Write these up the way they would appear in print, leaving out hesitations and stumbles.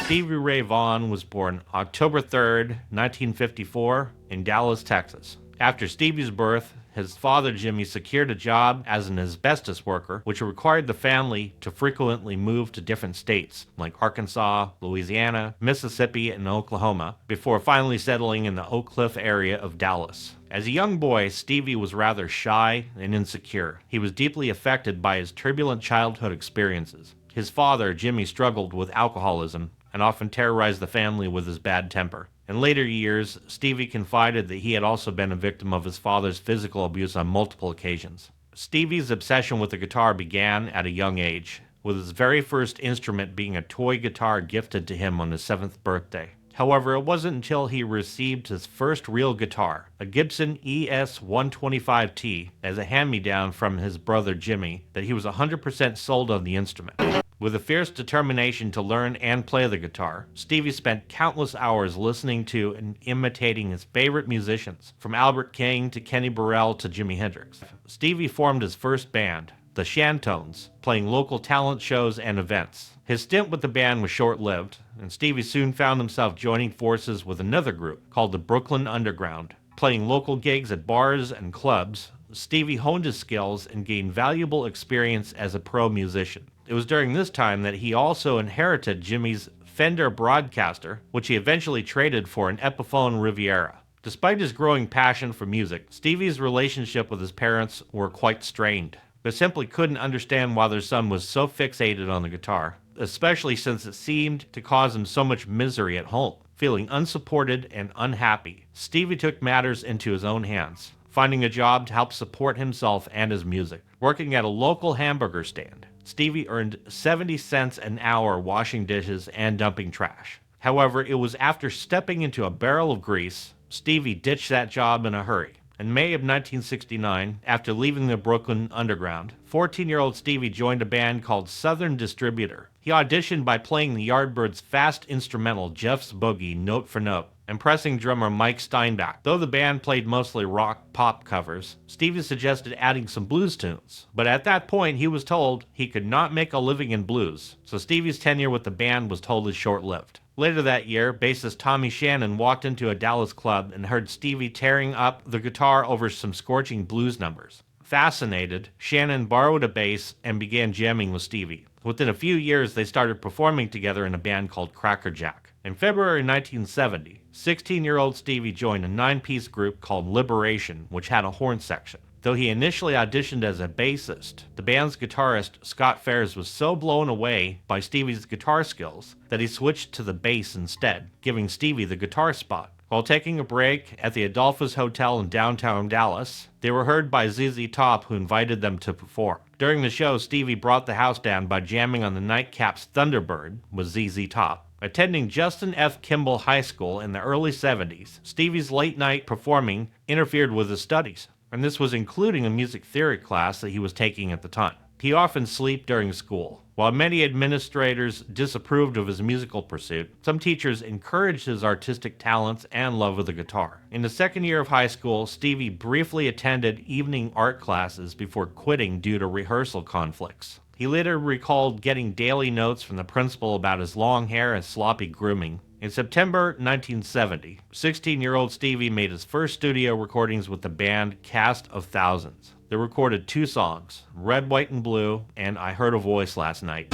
Stevie Ray Vaughan was born October 3rd, 1954, in Dallas, Texas. After Stevie's birth, his father Jimmy secured a job as an asbestos worker, which required the family to frequently move to different states, like Arkansas, Louisiana, Mississippi, and Oklahoma, before finally settling in the Oak Cliff area of Dallas. As a young boy, Stevie was rather shy and insecure. He was deeply affected by his turbulent childhood experiences. His father, Jimmy, struggled with alcoholism and often terrorized the family with his bad temper. In later years, Stevie confided that he had also been a victim of his father's physical abuse on multiple occasions. Stevie's obsession with the guitar began at a young age, with his very first instrument being a toy guitar gifted to him on his 7th birthday. However, it wasn't until he received his first real guitar, a Gibson ES-125T, as a hand-me-down from his brother Jimmy, that he was 100% sold on the instrument. With a fierce determination to learn and play the guitar, Stevie spent countless hours listening to and imitating his favorite musicians, from Albert King to Kenny Burrell to Jimi Hendrix. Stevie formed his first band, the Shantones, playing local talent shows and events. His stint with the band was short-lived, and Stevie soon found himself joining forces with another group called the Brooklyn Underground. Playing local gigs at bars and clubs, Stevie honed his skills and gained valuable experience as a pro musician. It was during this time that he also inherited Jimmy's Fender Broadcaster, which he eventually traded for an Epiphone Riviera. Despite his growing passion for music, Stevie's relationship with his parents were quite strained. They simply couldn't understand why their son was so fixated on the guitar, especially since it seemed to cause him so much misery at home. Feeling unsupported and unhappy, Stevie took matters into his own hands, finding a job to help support himself and his music. Working at a local hamburger stand, Stevie earned 70 cents an hour washing dishes and dumping trash. However, it was after stepping into a barrel of grease, Stevie ditched that job in a hurry. In May of 1969, after leaving the Brooklyn Underground, 14-year-old Stevie joined a band called Southern Distributor. He auditioned by playing the Yardbirds' fast instrumental Jeff's Boogie note for note, impressing drummer Mike Steinbach. Though the band played mostly rock-pop covers, Stevie suggested adding some blues tunes. But at that point, he was told he could not make a living in blues, so Stevie's tenure with the band was totally short-lived. Later that year, bassist Tommy Shannon walked into a Dallas club and heard Stevie tearing up the guitar over some scorching blues numbers. Fascinated, Shannon borrowed a bass and began jamming with Stevie. Within a few years, they started performing together in a band called Cracker Jack. In February 1970, 16-year-old Stevie joined a 9-piece group called Liberation, which had a horn section. Though he initially auditioned as a bassist, the band's guitarist, Scott Fares, was so blown away by Stevie's guitar skills that he switched to the bass instead, giving Stevie the guitar spot. While taking a break at the Adolphus Hotel in downtown Dallas, they were heard by ZZ Top, who invited them to perform. During the show, Stevie brought the house down by jamming on the Nightcaps' Thunderbird with ZZ Top. Attending Justin F. Kimball High School in the early 70s, Stevie's late-night performing interfered with his studies, and this was including a music theory class that he was taking at the time. He often slept during school. While many administrators disapproved of his musical pursuit, some teachers encouraged his artistic talents and love of the guitar. In the second year of high school, Stevie briefly attended evening art classes before quitting due to rehearsal conflicts. He later recalled getting daily notes from the principal about his long hair and sloppy grooming. In September 1970, 16-year-old Stevie made his first studio recordings with the band Cast of Thousands. They recorded 2 songs, Red, White, and Blue, and I Heard a Voice Last Night,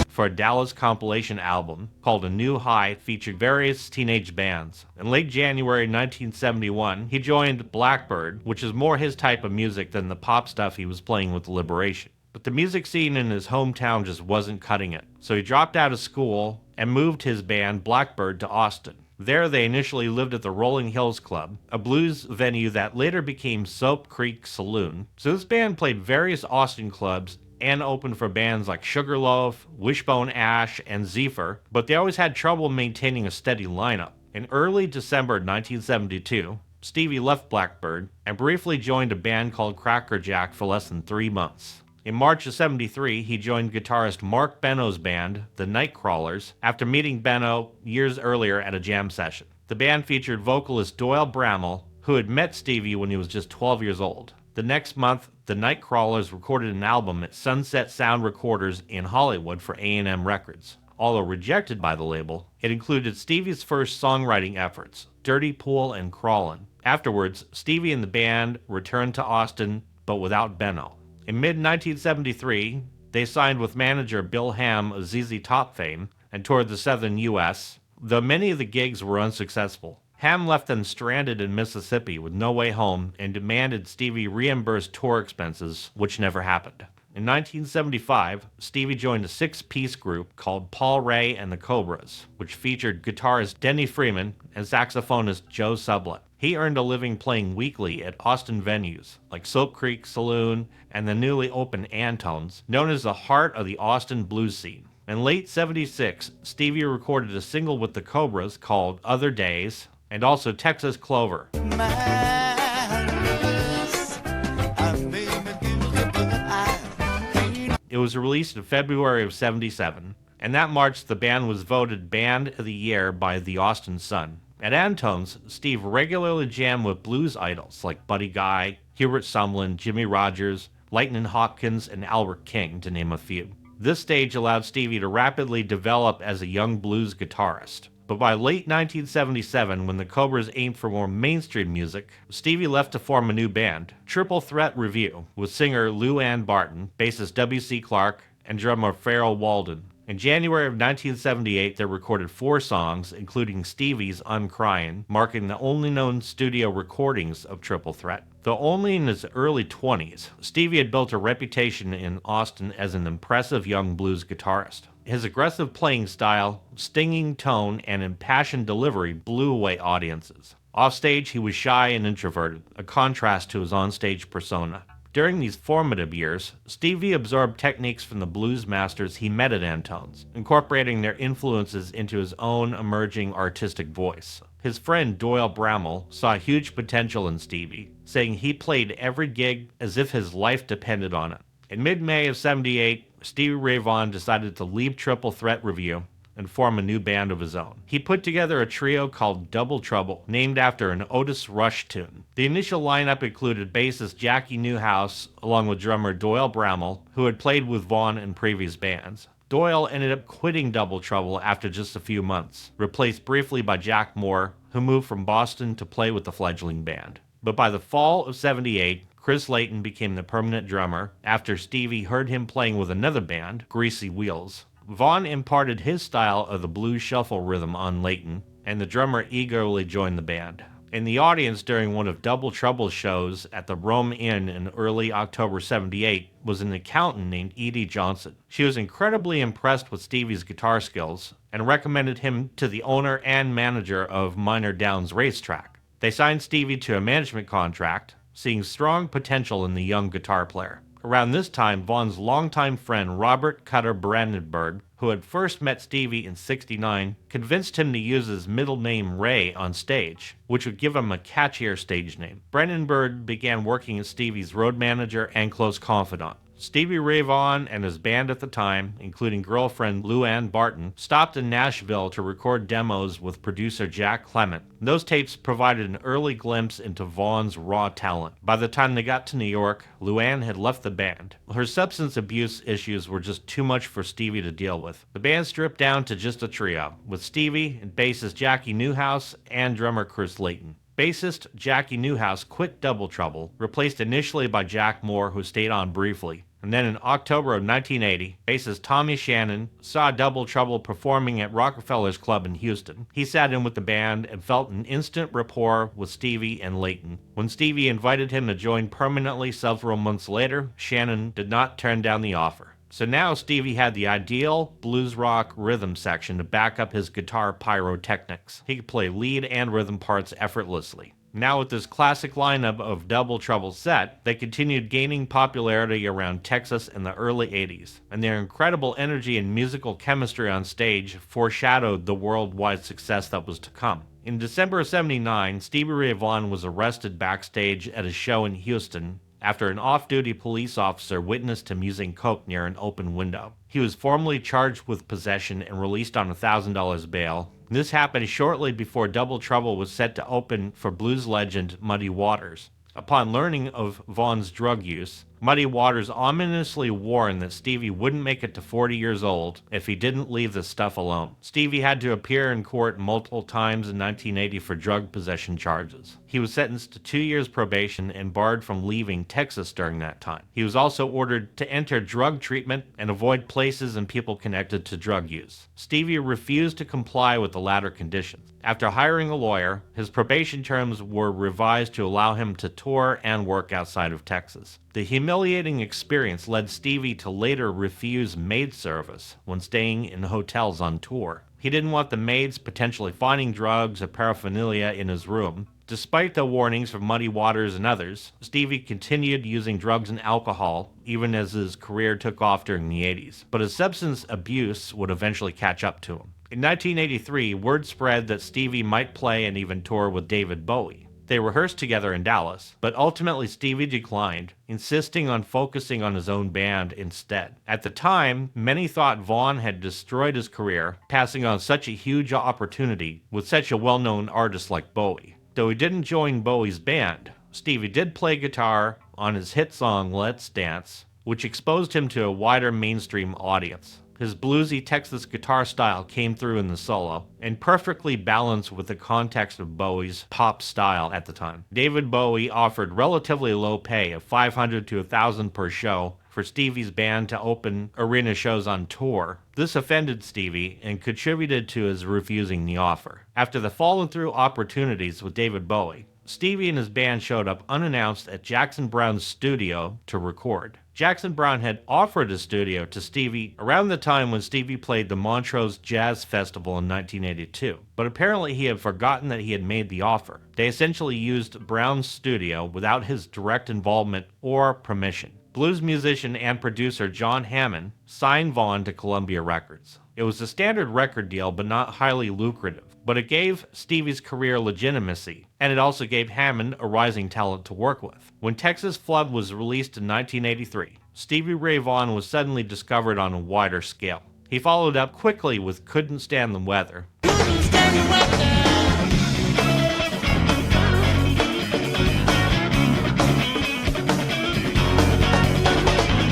for a Dallas compilation album called A New High, featured various teenage bands. In late January 1971, he joined Blackbird, which is more his type of music than the pop stuff he was playing with Liberation. But the music scene in his hometown just wasn't cutting it, so he dropped out of school and moved his band Blackbird to Austin. There they initially lived at the Rolling Hills Club, a blues venue that later became Soap Creek Saloon. So this band played various Austin clubs and opened for bands like Sugarloaf, Wishbone Ash, and Zephyr, but they always had trouble maintaining a steady lineup. In early December 1972, Stevie left Blackbird and briefly joined a band called Cracker Jack for less than 3 months. In March of '73, he joined guitarist Mark Beno's band, the Nightcrawlers, after meeting Beno years earlier at a jam session. The band featured vocalist Doyle Bramall, who had met Stevie when he was just 12 years old. The next month, the Nightcrawlers recorded an album at Sunset Sound Recorders in Hollywood for A&M Records. Although rejected by the label, it included Stevie's first songwriting efforts, Dirty Pool and Crawlin'. Afterwards, Stevie and the band returned to Austin, but without Benno. In mid-1973, they signed with manager Bill Ham of ZZ Top fame and toured the southern U.S., though many of the gigs were unsuccessful. Ham left them stranded in Mississippi with no way home and demanded Stevie reimburse tour expenses, which never happened. In 1975, Stevie joined a six-piece group called Paul Ray and the Cobras, which featured guitarist Denny Freeman and saxophonist Joe Sublett. He earned a living playing weekly at Austin venues like Soap Creek Saloon and the newly opened Antone's, known as the heart of the Austin blues scene. In late '76, Stevie recorded a single with the Cobras called Other Days, and also Texas Clover. It was released in February of '77, and that March the band was voted Band of the Year by the Austin Sun. At Antone's, Steve regularly jammed with blues idols like Buddy Guy, Hubert Sumlin, Jimmy Rogers, Lightnin' Hopkins, and Albert King, to name a few. This stage allowed Stevie to rapidly develop as a young blues guitarist. But by late 1977, when the Cobras aimed for more mainstream music, Stevie left to form a new band, Triple Threat Review, with singer Lou Ann Barton, bassist W.C. Clark, and drummer Farrell Walden. In January of 1978, they recorded 4 songs, including Stevie's Uncryin', marking the only known studio recordings of Triple Threat. Though only in his early 20s, Stevie had built a reputation in Austin as an impressive young blues guitarist. His aggressive playing style, stinging tone, and impassioned delivery blew away audiences. Offstage, he was shy and introverted, a contrast to his onstage persona. During these formative years, Stevie absorbed techniques from the blues masters he met at Antone's, incorporating their influences into his own emerging artistic voice. His friend Doyle Bramall saw huge potential in Stevie, saying he played every gig as if his life depended on it. In mid-May of '78, Stevie Ray Vaughan decided to leave Triple Threat Review and form a new band of his own. He put together a trio called Double Trouble, named after an Otis Rush tune. The initial lineup included bassist Jackie Newhouse, along with drummer Doyle Bramall, who had played with Vaughan in previous bands. Doyle ended up quitting Double Trouble after just a few months, replaced briefly by Jack Moore, who moved from Boston to play with the fledgling band. But by the fall of '78, Chris Layton became the permanent drummer after Stevie heard him playing with another band, Greasy Wheels. Vaughan imparted his style of the blues shuffle rhythm on Layton, and the drummer eagerly joined the band. In the audience during one of Double Trouble's shows at the Rome Inn in early October '78 was an accountant named Edie Johnson. She was incredibly impressed with Stevie's guitar skills and recommended him to the owner and manager of Minor Downs Racetrack. They signed Stevie to a management contract, seeing strong potential in the young guitar player. Around this time, Vaughan's longtime friend Robert Cutter Brandenburg, who had first met Stevie in '69, convinced him to use his middle name Ray on stage, which would give him a catchier stage name. Brandenburg began working as Stevie's road manager and close confidant. Stevie Ray Vaughan and his band at the time, including girlfriend Lou Ann Barton, stopped in Nashville to record demos with producer Jack Clement. Those tapes provided an early glimpse into Vaughan's raw talent. By the time they got to New York, Lou Ann had left the band. Her substance abuse issues were just too much for Stevie to deal with. The band stripped down to just a trio, with Stevie and bassist Jackie Newhouse and drummer Chris Layton. Bassist Jackie Newhouse quit Double Trouble, replaced initially by Jack Moore, who stayed on briefly. And then in October of 1980, bassist Tommy Shannon saw Double Trouble performing at Rockefeller's Club in Houston. He sat in with the band and felt an instant rapport with Stevie and Layton. When Stevie invited him to join permanently several months later, Shannon did not turn down the offer. So now Stevie had the ideal blues rock rhythm section to back up his guitar pyrotechnics. He could play lead and rhythm parts effortlessly. Now with this classic lineup of Double Trouble set, they continued gaining popularity around Texas in the early '80s, and their incredible energy and musical chemistry on stage foreshadowed the worldwide success that was to come. In December of '79, Stevie Ray Vaughan was arrested backstage at a show in Houston after an off-duty police officer witnessed him using coke near an open window. He was formally charged with possession and released on $1,000 bail. This happened shortly before Double Trouble was set to open for blues legend Muddy Waters. Upon learning of Vaughan's drug use, Muddy Waters ominously warned that Stevie wouldn't make it to 40 years old if he didn't leave the stuff alone. Stevie had to appear in court multiple times in 1980 for drug possession charges. He was sentenced to 2 years probation and barred from leaving Texas during that time. He was also ordered to enter drug treatment and avoid places and people connected to drug use. Stevie refused to comply with the latter conditions. After hiring a lawyer, his probation terms were revised to allow him to tour and work outside of Texas. The humiliating experience led Stevie to later refuse maid service when staying in hotels on tour. He didn't want the maids potentially finding drugs or paraphernalia in his room. Despite the warnings from Muddy Waters and others, Stevie continued using drugs and alcohol even as his career took off during the 80s, but his substance abuse would eventually catch up to him. In 1983, word spread that Stevie might play and even tour with David Bowie. They rehearsed together in Dallas, but ultimately Stevie declined, insisting on focusing on his own band instead. At the time, many thought Vaughan had destroyed his career, passing on such a huge opportunity with such a well-known artist like Bowie. Though he didn't join Bowie's band, Stevie did play guitar on his hit song Let's Dance, which exposed him to a wider mainstream audience. His bluesy Texas guitar style came through in the solo, and perfectly balanced with the context of Bowie's pop style at the time. David Bowie offered relatively low pay of $500 to $1,000 per show for Stevie's band to open arena shows on tour. This offended Stevie and contributed to his refusing the offer. After the fallen through opportunities with David Bowie, Stevie and his band showed up unannounced at Jackson Browne's studio to record. Jackson Browne had offered a studio to Stevie around the time when Stevie played the Montrose Jazz Festival in 1982, but apparently he had forgotten that he had made the offer. They essentially used Browne's studio without his direct involvement or permission. Blues musician and producer John Hammond signed Vaughan to Columbia Records. It was a standard record deal, but not highly lucrative. But it gave Stevie's career legitimacy, and it also gave Hammond a rising talent to work with. When Texas Flood was released in 1983, Stevie Ray Vaughan was suddenly discovered on a wider scale. He followed up quickly with Couldn't Stand the Weather,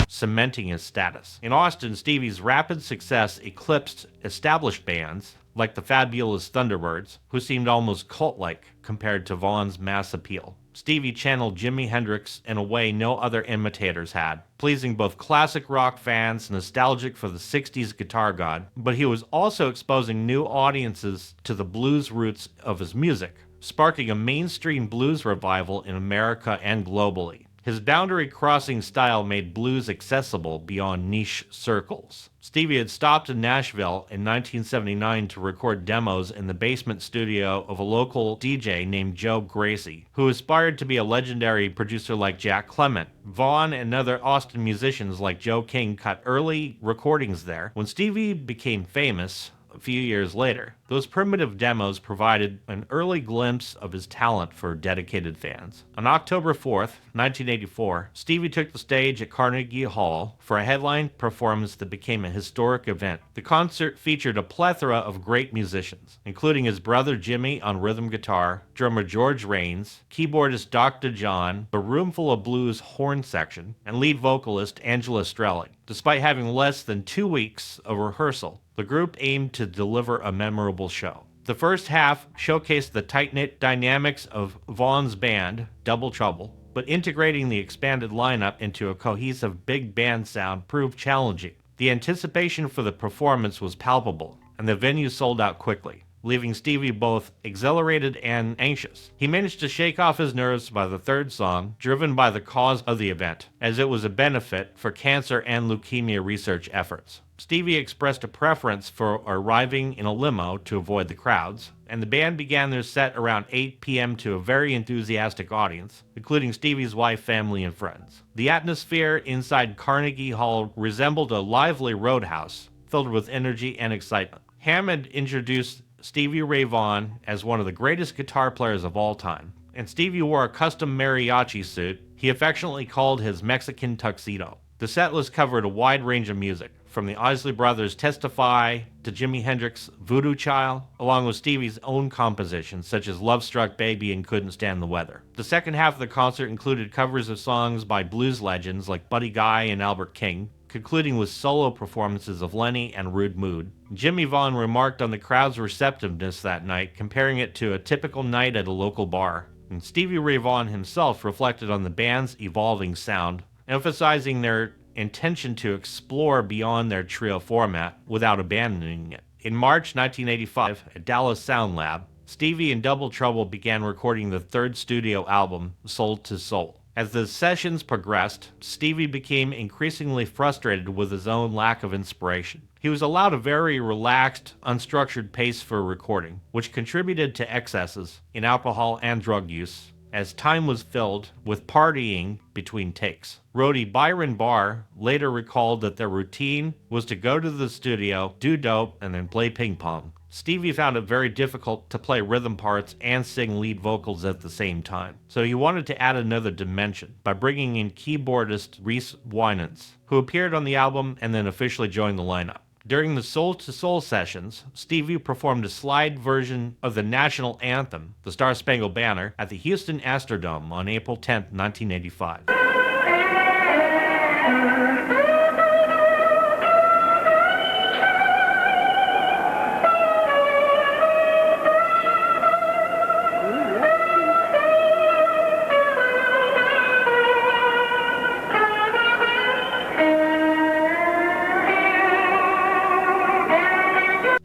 cementing his status. In Austin, Stevie's rapid success eclipsed established bands like the Fabulous Thunderbirds, who seemed almost cult-like compared to Vaughan's mass appeal. Stevie channeled Jimi Hendrix in a way no other imitators had, pleasing both classic rock fans nostalgic for the 60s guitar god, but he was also exposing new audiences to the blues roots of his music, sparking a mainstream blues revival in America and globally. His boundary-crossing style made blues accessible beyond niche circles. Stevie had stopped in Nashville in 1979 to record demos in the basement studio of a local DJ named Joe Gracie, who aspired to be a legendary producer like Jack Clement. Vaughan and other Austin musicians like Joe King cut early recordings there. When Stevie became famous, a few years later, those primitive demos provided an early glimpse of his talent for dedicated fans. On October 4th, 1984, Stevie took the stage at Carnegie Hall for a headline performance that became a historic event. The concert featured a plethora of great musicians, including his brother Jimmy on rhythm guitar, drummer George Rains, keyboardist Dr. John, a roomful of blues horn section, and lead vocalist Angela Strelling. Despite having less than 2 weeks of rehearsal, the group aimed to deliver a memorable show. The first half showcased the tight-knit dynamics of Vaughan's band, Double Trouble, but integrating the expanded lineup into a cohesive big band sound proved challenging. The anticipation for the performance was palpable, and the venue sold out quickly, leaving Stevie both exhilarated and anxious. He managed to shake off his nerves by the third song, driven by the cause of the event, as it was a benefit for cancer and leukemia research efforts. Stevie expressed a preference for arriving in a limo to avoid the crowds, and the band began their set around 8 p.m. to a very enthusiastic audience, including Stevie's wife, family, and friends. The atmosphere inside Carnegie Hall resembled a lively roadhouse, filled with energy and excitement. Hammond introduced Stevie Ray Vaughan as one of the greatest guitar players of all time, and Stevie wore a custom mariachi suit he affectionately called his Mexican tuxedo. The set list covered a wide range of music, from from the Isley Brothers Testify to Jimi Hendrix's Voodoo Child, along with Stevie's own compositions such as Love Struck Baby and Couldn't Stand the Weather. The second half of the concert included covers of songs by blues legends like Buddy Guy and Albert King, concluding with solo performances of Lenny and Rude Mood. Jimmy Vaughan remarked on the crowd's receptiveness that night, comparing it to a typical night at a local bar. And Stevie Ray Vaughan himself reflected on the band's evolving sound, emphasizing their intention to explore beyond their trio format without abandoning it. In March 1985, at Dallas Sound Lab, Stevie and Double Trouble began recording the third studio album, Soul to Soul. As the sessions progressed, Stevie became increasingly frustrated with his own lack of inspiration. He was allowed a very relaxed, unstructured pace for recording, which contributed to excesses in alcohol and drug use, as time was filled with partying between takes. Roadie Byron Barr later recalled that their routine was to go to the studio, do dope, and then play ping pong. Stevie found it very difficult to play rhythm parts and sing lead vocals at the same time, so he wanted to add another dimension by bringing in keyboardist Reese Winans, who appeared on the album and then officially joined the lineup. During the Soul to Soul sessions, Stevie performed a slide version of the national anthem, the Star Spangled Banner, at the Houston Astrodome on April 10, 1985.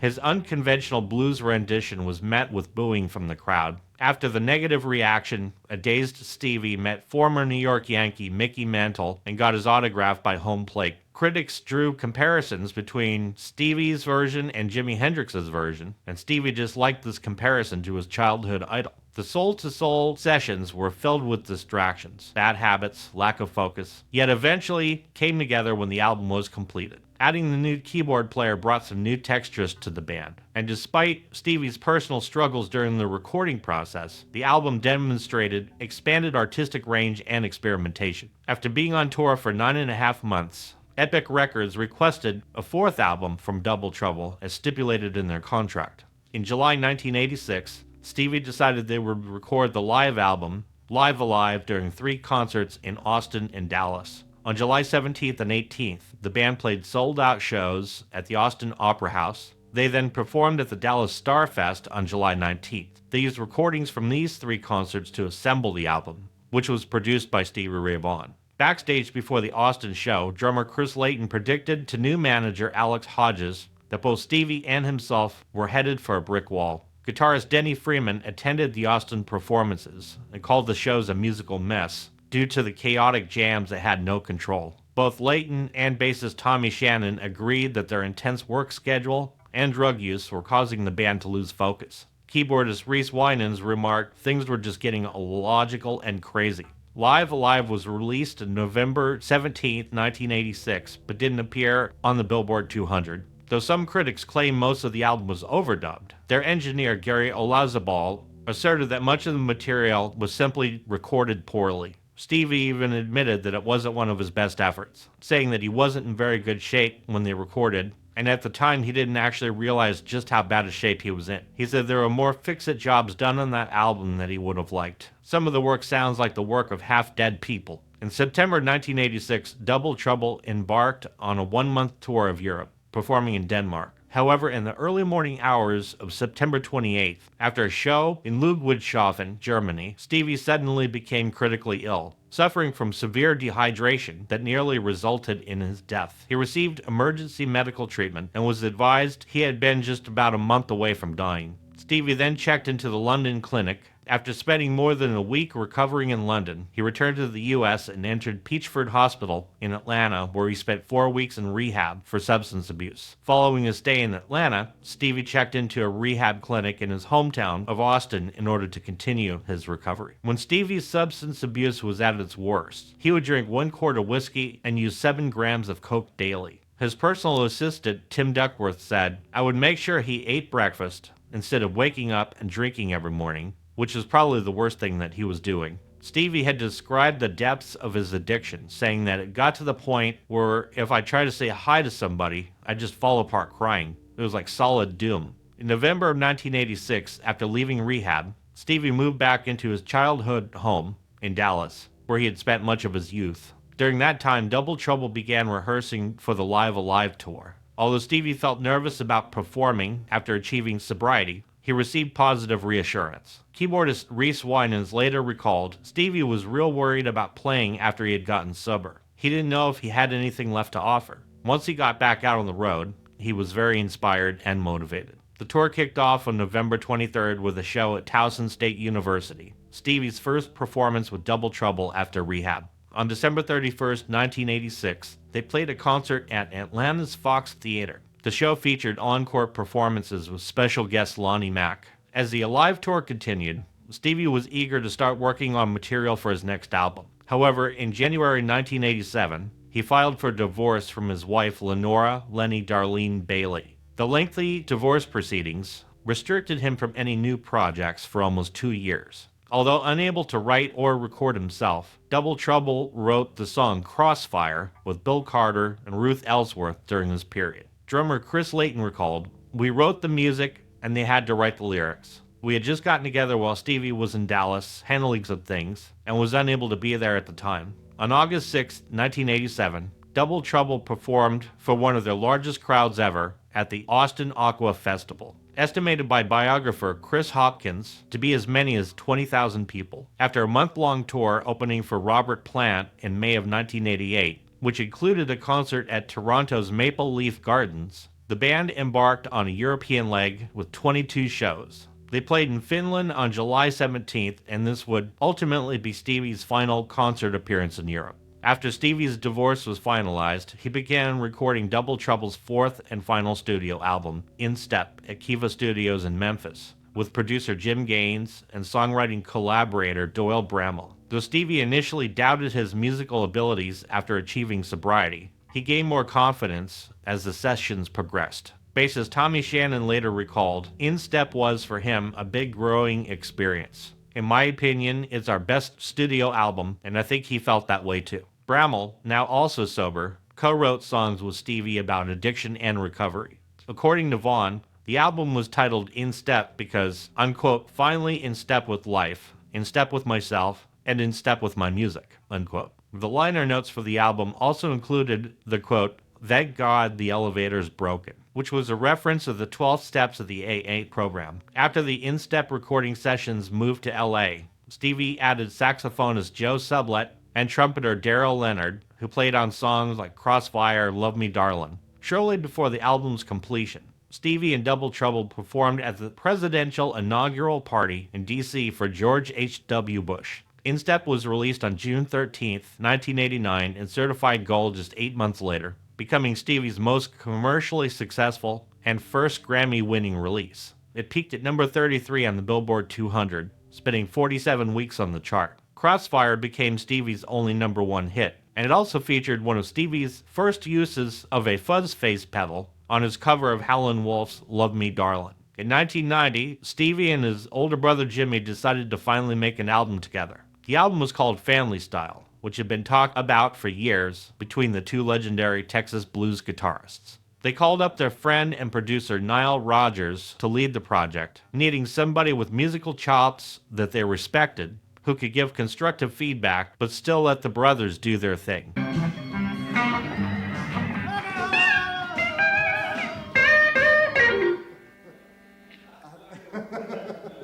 His unconventional blues rendition was met with booing from the crowd. After the negative reaction, a dazed Stevie met former New York Yankee Mickey Mantle and got his autograph by home plate. Critics drew comparisons between Stevie's version and Jimi Hendrix's version, and Stevie just liked this comparison to his childhood idol. The Soul to Soul sessions were filled with distractions, bad habits, lack of focus, yet eventually came together when the album was completed. Adding the new keyboard player brought some new textures to the band, and despite Stevie's personal struggles during the recording process, the album demonstrated expanded artistic range and experimentation. After being on tour for 9.5 months, Epic Records requested a fourth album from Double Trouble as stipulated in their contract. In July 1986, Stevie decided they would record the live album, Live Alive, during 3 concerts in Austin and Dallas. On July 17th and 18th, the band played sold-out shows at the Austin Opera House. They then performed at the Dallas Starfest on July 19th. They used recordings from these 3 concerts to assemble the album, which was produced by Stevie Ray Vaughan. Backstage before the Austin show, drummer Chris Layton predicted to new manager Alex Hodges that both Stevie and himself were headed for a brick wall. Guitarist Denny Freeman attended the Austin performances and called the shows a musical mess due to the chaotic jams that had no control. Both Layton and bassist Tommy Shannon agreed that their intense work schedule and drug use were causing the band to lose focus. Keyboardist Reese Winans remarked things were just getting illogical and crazy. Live Alive was released on November 17, 1986, but didn't appear on the Billboard 200. Though some critics claim most of the album was overdubbed, their engineer Gary Olazabal asserted that much of the material was simply recorded poorly. Stevie even admitted that it wasn't one of his best efforts, saying that he wasn't in very good shape when they recorded, and at the time he didn't actually realize just how bad a shape he was in. He said there were more fix-it jobs done on that album that he would have liked. Some of the work sounds like the work of half-dead people. In September 1986, Double Trouble embarked on a 1-month tour of Europe, performing in Denmark. However, in the early morning hours of September 28th, after a show in Ludwigshafen, Germany, Stevie suddenly became critically ill, suffering from severe dehydration that nearly resulted in his death. He received emergency medical treatment and was advised he had been just about a month away from dying. Stevie then checked into the London clinic. After spending more than a week recovering in London, he returned to the U.S. and entered Peachford Hospital in Atlanta, where he spent 4 weeks in rehab for substance abuse. Following his stay in Atlanta, Stevie checked into a rehab clinic in his hometown of Austin in order to continue his recovery. When Stevie's substance abuse was at its worst, he would drink 1 quart of whiskey and use 7 grams of coke daily. His personal assistant, Tim Duckworth, said, "I would make sure he ate breakfast instead of waking up and drinking every morning," which is probably the worst thing that he was doing. Stevie had described the depths of his addiction, saying that it got to the point where if I tried to say hi to somebody, I'd just fall apart crying. It was like solid doom. In November of 1986, after leaving rehab, Stevie moved back into his childhood home in Dallas, where he had spent much of his youth. During that time, Double Trouble began rehearsing for the Live Alive tour. Although Stevie felt nervous about performing after achieving sobriety, he received positive reassurance. Keyboardist Reese Winans later recalled, Stevie was real worried about playing after he had gotten sober. He didn't know if he had anything left to offer. Once he got back out on the road, he was very inspired and motivated. The tour kicked off on November 23rd with a show at Towson State University, Stevie's first performance with Double Trouble after rehab. On December 31st, 1986, they played a concert at Atlanta's Fox Theater. The show featured encore performances with special guest Lonnie Mack. As the Alive tour continued, Stevie was eager to start working on material for his next album. However, in January 1987, he filed for divorce from his wife Lenora Lenny Darlene Bailey. The lengthy divorce proceedings restricted him from any new projects for almost 2 years. Although unable to write or record himself, Double Trouble wrote the song Crossfire with Bill Carter and Ruth Ellsworth during this period. Drummer Chris Layton recalled, "We wrote the music and they had to write the lyrics. We had just gotten together while Stevie was in Dallas handling some things and was unable to be there at the time." On August 6, 1987, Double Trouble performed for one of their largest crowds ever at the Austin Aqua Festival, estimated by biographer Chris Hopkins to be as many as 20,000 people. After a month-long tour opening for Robert Plant in May of 1988, which included a concert at Toronto's Maple Leaf Gardens, the band embarked on a European leg with 22 shows. They played in Finland on July 17th, and this would ultimately be Stevie's final concert appearance in Europe. After Stevie's divorce was finalized, he began recording Double Trouble's fourth and final studio album, In Step, at Kiva Studios in Memphis, with producer Jim Gaines and songwriting collaborator Doyle Bramall. Though Stevie initially doubted his musical abilities after achieving sobriety, he gained more confidence as the sessions progressed. Bassist Tommy Shannon later recalled, In Step was, for him, a big growing experience. In my opinion, it's our best studio album, and I think he felt that way too. Bramall, now also sober, co-wrote songs with Stevie about addiction and recovery. According to Vaughan, the album was titled In Step because, unquote, finally in step with life, in step with myself, and in step with my music, unquote. The liner notes for the album also included the quote, thank God the elevator's broken, which was a reference to the 12 steps of the AA program. After the In Step recording sessions moved to LA, Stevie added saxophonist Joe Sublette and trumpeter Daryl Leonard, who played on songs like Crossfire, Love Me Darlin'. Shortly before the album's completion, Stevie and Double Trouble performed at the presidential inaugural party in D.C. for George H.W. Bush. In Step was released on June 13, 1989, and certified gold just 8 months later, becoming Stevie's most commercially successful and first Grammy-winning release. It peaked at number 33 on the Billboard 200, spending 47 weeks on the chart. Crossfire became Stevie's only number one hit, and it also featured one of Stevie's first uses of a fuzz face pedal on his cover of Howlin' Wolf's Love Me Darlin'. In 1990, Stevie and his older brother Jimmy decided to finally make an album together. The album was called Family Style, which had been talked about for years between the two legendary Texas blues guitarists. They called up their friend and producer Nile Rodgers to lead the project, needing somebody with musical chops that they respected, who could give constructive feedback but still let the brothers do their thing.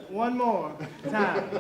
One more time.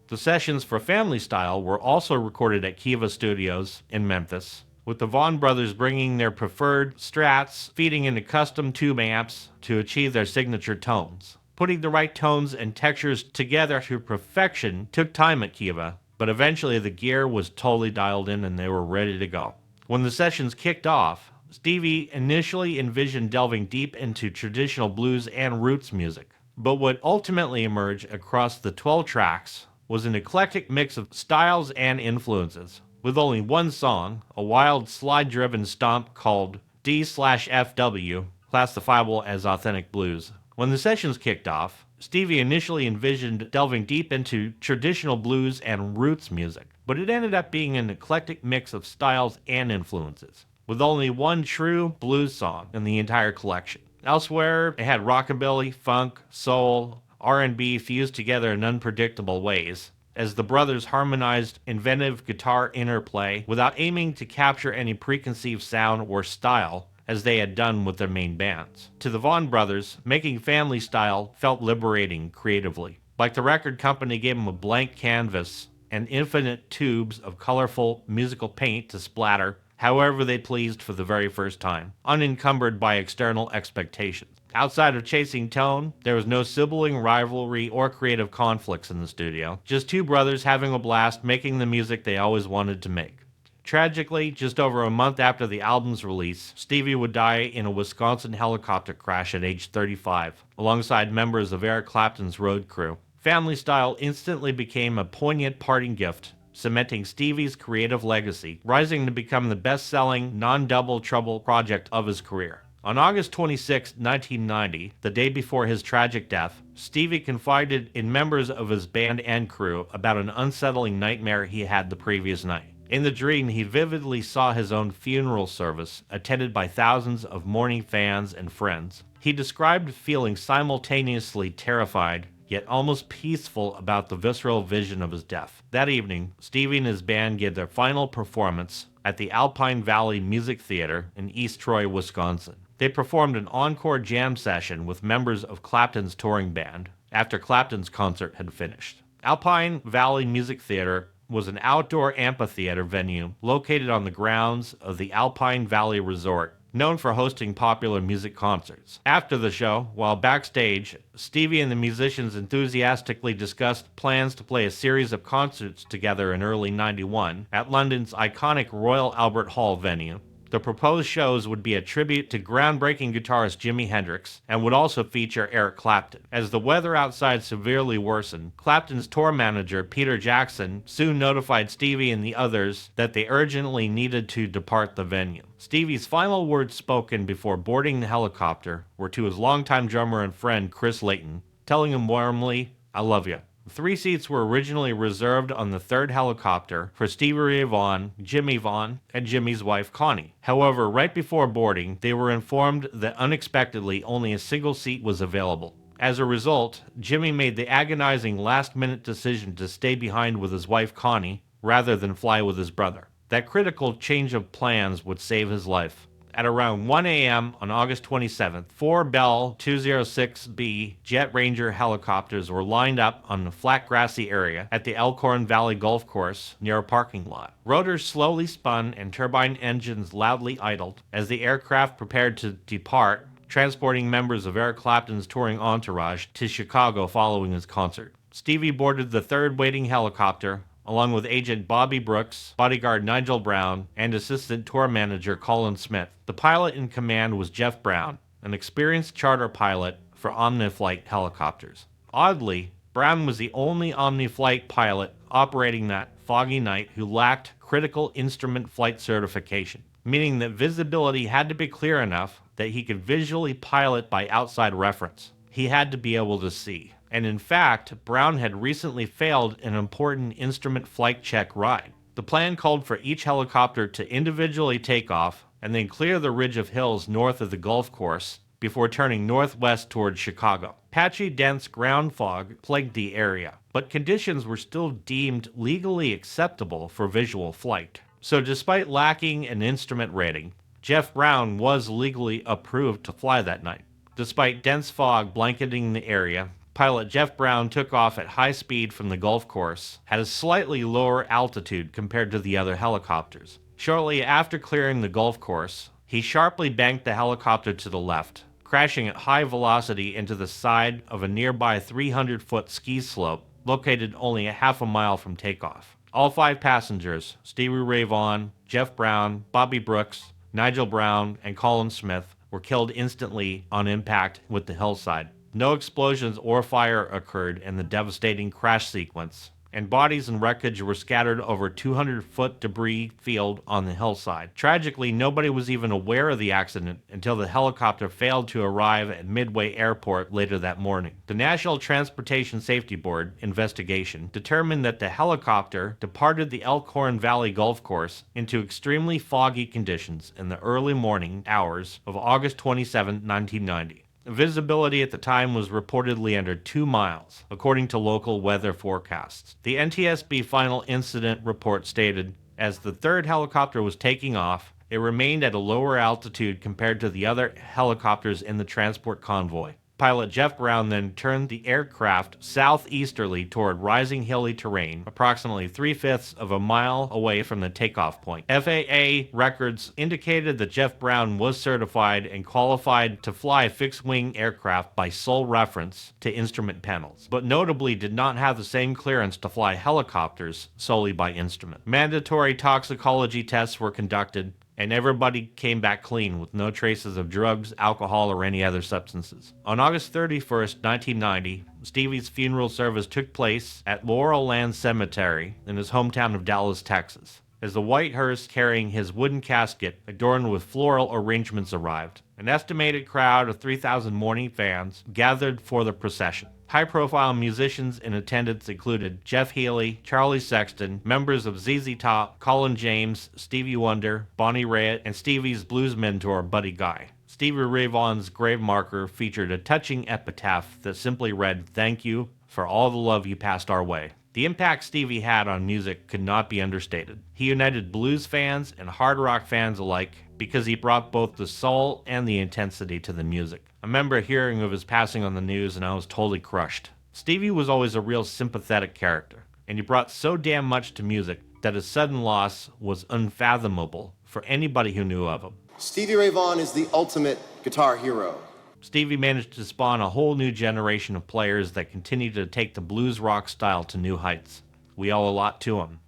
The sessions for Family Style were also recorded at Kiva Studios in Memphis, with the Vaughan Brothers bringing their preferred Strats, feeding into custom tube amps to achieve their signature tones. Putting the right tones and textures together to perfection took time at Kiva, but eventually the gear was totally dialed in and they were ready to go. When the sessions kicked off, Stevie initially envisioned delving deep into traditional blues and roots music, but what ultimately emerged across the 12 tracks was an eclectic mix of styles and influences, with only one song, a wild slide-driven stomp called D/FW, classifiable as authentic blues. When the sessions kicked off, Stevie initially envisioned delving deep into traditional blues and roots music, but it ended up being an eclectic mix of styles and influences, with only one true blues song in the entire collection. Elsewhere, it had rockabilly, funk, soul, R&B fused together in unpredictable ways, as the brothers harmonized inventive guitar interplay without aiming to capture any preconceived sound or style, as they had done with their main bands. To the Vaughan Brothers, making family style felt liberating creatively. Like the record company gave them a blank canvas and infinite tubes of colorful musical paint to splatter however they pleased for the very first time, unencumbered by external expectations. Outside of chasing tone, there was no sibling rivalry or creative conflicts in the studio, just two brothers having a blast making the music they always wanted to make. Tragically, just over a month after the album's release, Stevie would die in a Wisconsin helicopter crash at age 35, alongside members of Eric Clapton's road crew. Family Style instantly became a poignant parting gift, cementing Stevie's creative legacy, rising to become the best-selling, non-double trouble project of his career. On August 26, 1990, the day before his tragic death, Stevie confided in members of his band and crew about an unsettling nightmare he had the previous night. In the dream, he vividly saw his own funeral service, attended by thousands of mourning fans and friends. He described feeling simultaneously terrified, yet almost peaceful about the visceral vision of his death. That evening, Stevie and his band gave their final performance at the Alpine Valley Music Theater in East Troy, Wisconsin. They performed an encore jam session with members of Clapton's touring band after Clapton's concert had finished. Alpine Valley Music Theater was an outdoor amphitheater venue located on the grounds of the Alpine Valley Resort, known for hosting popular music concerts. After the show, while backstage, Stevie and the musicians enthusiastically discussed plans to play a series of concerts together in early '91 at London's iconic Royal Albert Hall venue. The proposed shows would be a tribute to groundbreaking guitarist Jimi Hendrix and would also feature Eric Clapton. As the weather outside severely worsened, Clapton's tour manager, Peter Jackson, soon notified Stevie and the others that they urgently needed to depart the venue. Stevie's final words spoken before boarding the helicopter were to his longtime drummer and friend Chris Layton, telling him warmly, "I love you." 3 seats were originally reserved on the third helicopter for Stevie Ray Vaughan, Jimmy Vaughan, and Jimmy's wife Connie. However, right before boarding, they were informed that unexpectedly only a single seat was available. As a result, Jimmy made the agonizing last-minute decision to stay behind with his wife Connie rather than fly with his brother. That critical change of plans would save his life. At around 1 a.m. on August 27th, 4 Bell 206B Jet Ranger helicopters were lined up on the flat grassy area at the Elkhorn Valley Golf Course near a parking lot. Rotors slowly spun and turbine engines loudly idled as the aircraft prepared to depart, transporting members of Eric Clapton's touring entourage to Chicago following his concert. Stevie boarded the third waiting helicopter, along with agent Bobby Brooks, bodyguard Nigel Brown, and assistant tour manager Colin Smith. The pilot in command was Jeff Brown, an experienced charter pilot for Omniflight helicopters. Oddly, Brown was the only Omniflight pilot operating that foggy night who lacked critical instrument flight certification, meaning that visibility had to be clear enough that he could visually pilot by outside reference. He had to be able to see. And in fact, Brown had recently failed an important instrument flight check ride. The plan called for each helicopter to individually take off and then clear the ridge of hills north of the golf course before turning northwest towards Chicago. Patchy, dense ground fog plagued the area, but conditions were still deemed legally acceptable for visual flight. So despite lacking an instrument rating, Jeff Brown was legally approved to fly that night. Despite dense fog blanketing the area, pilot Jeff Brown took off at high speed from the golf course at a slightly lower altitude compared to the other helicopters. Shortly after clearing the golf course, he sharply banked the helicopter to the left, crashing at high velocity into the side of a nearby 300-foot ski slope located only a half a mile from takeoff. All 5 passengers, Stevie Ray Vaughan, Jeff Brown, Bobby Brooks, Nigel Brown, and Colin Smith, were killed instantly on impact with the hillside. No explosions or fire occurred in the devastating crash sequence, and bodies and wreckage were scattered over a 200-foot debris field on the hillside. Tragically, nobody was even aware of the accident until the helicopter failed to arrive at Midway Airport later that morning. The National Transportation Safety Board investigation determined that the helicopter departed the Elkhorn Valley Golf Course into extremely foggy conditions in the early morning hours of August 27, 1990. Visibility at the time was reportedly under 2 miles, according to local weather forecasts. The NTSB final incident report stated, as the third helicopter was taking off, it remained at a lower altitude compared to the other helicopters in the transport convoy. Pilot Jeff Brown then turned the aircraft southeasterly toward rising hilly terrain, approximately 3/5 of a mile away from the takeoff point. FAA records indicated that Jeff Brown was certified and qualified to fly fixed-wing aircraft by sole reference to instrument panels, but notably did not have the same clearance to fly helicopters solely by instrument. Mandatory toxicology tests were conducted, and everybody came back clean with no traces of drugs, alcohol, or any other substances. On August 31st, 1990, Stevie's funeral service took place at Laurel Land Cemetery in his hometown of Dallas, Texas. As the white hearse carrying his wooden casket adorned with floral arrangements arrived, an estimated crowd of 3,000 mourning fans gathered for the procession. High-profile musicians in attendance included Jeff Healey, Charlie Sexton, members of ZZ Top, Colin James, Stevie Wonder, Bonnie Raitt, and Stevie's blues mentor, Buddy Guy. Stevie Ray Vaughan's grave marker featured a touching epitaph that simply read, "Thank you for all the love you passed our way." The impact Stevie had on music could not be understated. He united blues fans and hard rock fans alike because he brought both the soul and the intensity to the music. I remember hearing of his passing on the news and I was totally crushed. Stevie was always a real sympathetic character, and he brought so damn much to music that his sudden loss was unfathomable for anybody who knew of him. Stevie Ray Vaughan is the ultimate guitar hero. Stevie managed to spawn a whole new generation of players that continue to take the blues rock style to new heights. We owe a lot to him.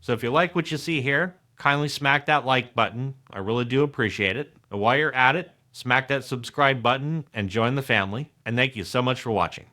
So if you like what you see here, kindly smack that like button. I really do appreciate it. And while you're at it, smack that subscribe button and join the family. And thank you so much for watching.